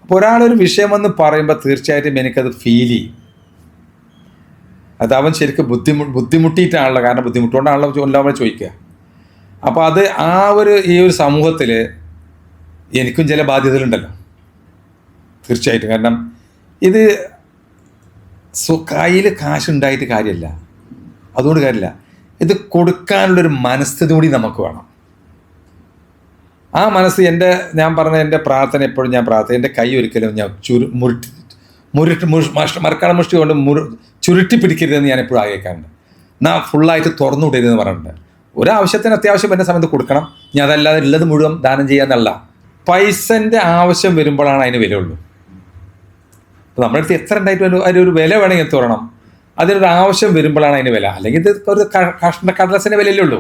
അപ്പോൾ ഒരാളൊരു വിഷയം വന്ന് പറയുമ്പോൾ തീർച്ചയായിട്ടും എനിക്കത് ഫീൽ ചെയ്യും. അത് അവൻ ശരിക്കും ബുദ്ധിമുട്ടിയിട്ടാണല്ലോ, കാരണം ബുദ്ധിമുട്ടുകൊണ്ടാണല്ലോ എല്ലാവരും ചോദിക്കുക. അപ്പോൾ അത് ഈ ഒരു സമൂഹത്തിൽ എനിക്കും ചില ബാധ്യതകളുണ്ടല്ലോ തീർച്ചയായിട്ടും. കാരണം ഇത് കയ്യിൽ കാശുണ്ടായിട്ട് കാര്യമില്ല, അതുകൊണ്ട് കാര്യമില്ല. ഇത് കൊടുക്കാനുള്ളൊരു മനസ്ഥിതി കൂടി നമുക്ക് വേണം. ആ മനസ്സ് ഞാൻ പറഞ്ഞ എൻ്റെ പ്രാർത്ഥന എപ്പോഴും എൻ്റെ കൈ ഒരിക്കലും ഞാൻ മരക്കാള മുഷ്ടി കൊണ്ട് ചുരുട്ടി പിടിക്കരുതെന്ന് ഞാൻ എപ്പോഴും ആഗ്രഹിക്കാറുണ്ട്. ഫുള്ളായിട്ട് തുറന്നു വിടരുതെന്ന് പറഞ്ഞിട്ടുണ്ട്. ഒരാവശ്യത്തിന് അത്യാവശ്യം എൻ്റെ സമയത്ത് കൊടുക്കണം, ഞാൻ അതല്ലാതെ ഉള്ളത് മുഴുവൻ ദാനം ചെയ്യാന്നല്ല. പൈസൻ്റെ ആവശ്യം വരുമ്പോഴാണ് അതിന് വിലയുള്ളൂ. അപ്പോൾ നമ്മുടെ അടുത്ത് എത്ര ഉണ്ടായിട്ട് അതിനൊരു വില വേണമെങ്കിൽ തോന്നണം, അതിനൊരു ആവശ്യം വരുമ്പോഴാണ് അതിന് വില. അല്ലെങ്കിൽ ഇത് ഒരു കടലസിൻ്റെ വിലയല്ലേ ഉള്ളൂ.